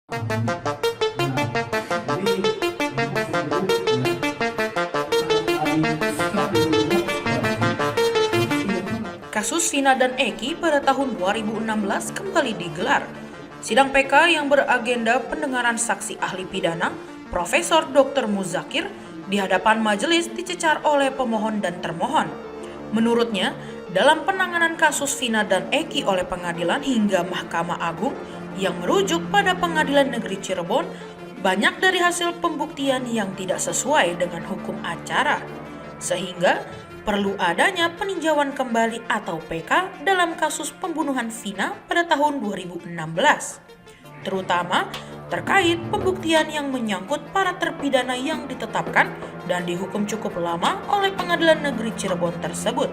Kasus Vina dan Eki pada tahun 2016 kembali digelar. Sidang PK yang beragenda pendengaran saksi ahli pidana, Profesor Dr. Muzakir, di hadapan majelis dicecar oleh pemohon dan termohon. Menurutnya, dalam penanganan kasus Vina dan Eki oleh pengadilan hingga Mahkamah Agung yang merujuk pada Pengadilan Negeri Cirebon, banyak dari hasil pembuktian yang tidak sesuai dengan hukum acara, sehingga perlu adanya peninjauan kembali atau PK dalam kasus pembunuhan Vina pada tahun 2016, terutama terkait pembuktian yang menyangkut para terpidana yang ditetapkan dan dihukum cukup lama oleh Pengadilan Negeri Cirebon tersebut.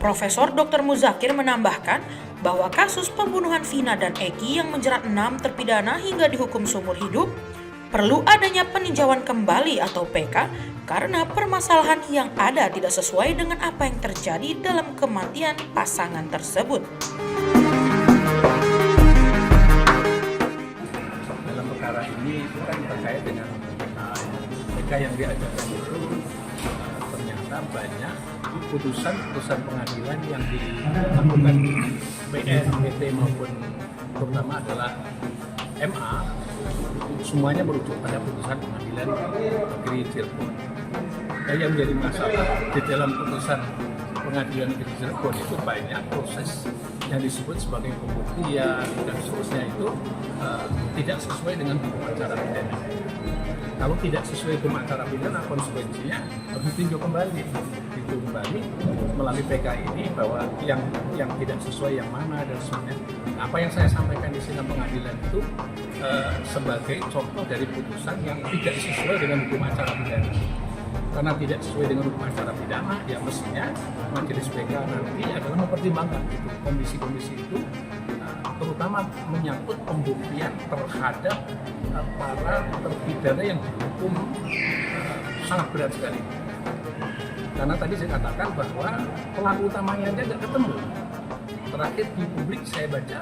Profesor Dr. Muzakir menambahkan bahwa kasus pembunuhan Vina dan Eki yang menjerat 6 terpidana hingga dihukum seumur hidup perlu adanya peninjauan kembali atau PK karena permasalahan yang ada tidak sesuai dengan apa yang terjadi dalam kematian pasangan tersebut. Dalam perkara ini kan terkait dengan PK yang diajukan itu ternyata banyak putusan pengadilan yang dilakukan PN, PT maupun terutama adalah MA, semuanya merujuk pada putusan pengadilan negeri Cirebon. Dan yang menjadi masalah di dalam putusan pengadilan negeri Cirebon itu banyak proses yang disebut sebagai pembuktian dan seterusnya itu tidak sesuai dengan hukum acara pidana. Kalau tidak sesuai hukum acara pidana, konsekuensinya harus ditinjau kembali melalui PK ini bahwa yang tidak sesuai yang mana dan sebagainya. Nah, apa yang saya sampaikan di sidang pengadilan itu sebagai contoh dari putusan yang tidak sesuai dengan hukum acara pidana. Karena tidak sesuai dengan hukum acara pidana, ya mestinya majelis PK nanti adalah mempertimbangkan komisi-komisi itu, terutama menyangkut pembuktian terhadap para terpidana yang dihukum sangat berat sekali. Karena tadi saya katakan bahwa pelaku utamanya aja tidak ketemu. Terakhir di publik saya baca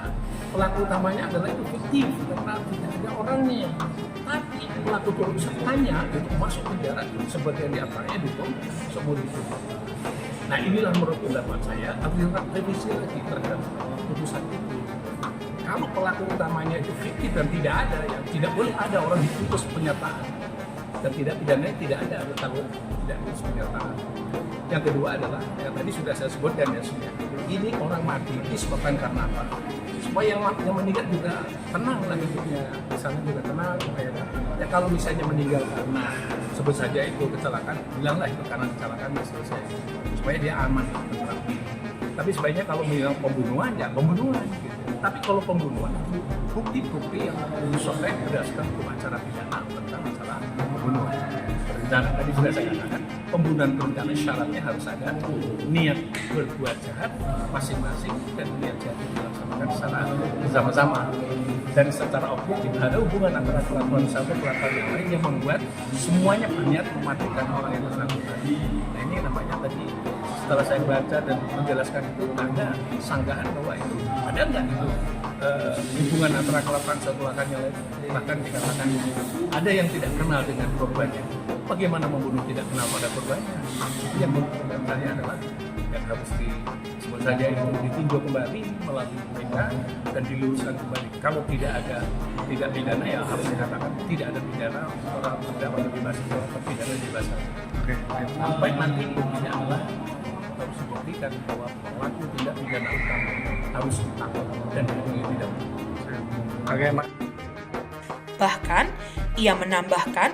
pelaku utamanya adalah itu fiktif karena tidak ada orangnya. Tapi pelaku turut sertanya itu masuk penjara, sebagian di antaranya dihukum seumur hidup. Nah inilah menurut pendapat saya harus direvisi lagi terhadap putusan itu. Kalau pelaku utamanya itu fiktif dan tidak ada, ya tidak boleh ada orang diputus penyertaan dan tidak pidana tidak ada kalau tidak diputus penyertaan. Yang kedua adalah yang tadi sudah saya sebutkan ya sebenarnya ini orang mati disebabkan karena apa? Supaya yang meninggal juga tenang lah hidupnya, misalnya juga tenang ya kalau misalnya meninggal karena sebut saja itu kecelakaan, bilanglah itu karena kecelakaan ya selesai supaya dia aman tenang. Tapi sebaiknya kalau meninggal pembunuhan ya pembunuhan gitu. Tapi kalau pembunuhan bukti-bukti yang diselesaikan berdasarkan hukum acara pidana tentang masalah pembunuhan berencana. Tadi sudah saya katakan pembunuhan berencana syaratnya harus ada niat berbuat jahat masing-masing dan niat jahat dilaksanakan secara bersama-sama dan secara objektif ada hubungan antara kelakuan satu kelakuan yang lain yang membuat semuanya berniat mematikan orang yang bersangkutan. Nah ini namanya tadi setelah saya baca dan menjelaskan itu ada sanggahan bahwa itu ada nggak itu hubungan antara kelakuan satu kelakuan yang lain, bahkan dikatakan ada yang tidak kenal dengan korbannya. Bagaimana membunuh tidak kenal pada korbannya? Itu yang menurut saya adalah yang harus disebut saja itu ditinjau kembali melalui PK dan diluruskan kembali. Kalau tidak ada tidak pidana ya harus dikatakan tidak ada pidana, orang terdakwa bebas, terpidana bebas. Sampai nanti buktinya adalah harus dibuktikan bahwa pelaku tindak pidana utama harus ditangkap dan dihukum tidak. Bahkan, ia menambahkan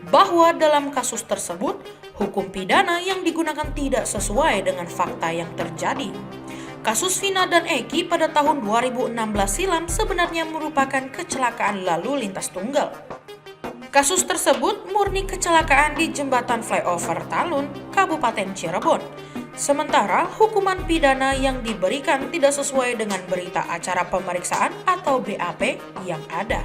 bahwa dalam kasus tersebut, hukum pidana yang digunakan tidak sesuai dengan fakta yang terjadi. Kasus Vina dan Eki pada tahun 2016 silam sebenarnya merupakan kecelakaan lalu lintas tunggal. Kasus tersebut murni kecelakaan di jembatan flyover Talun, Kabupaten Cirebon. Sementara hukuman pidana yang diberikan tidak sesuai dengan berita acara pemeriksaan atau BAP yang ada.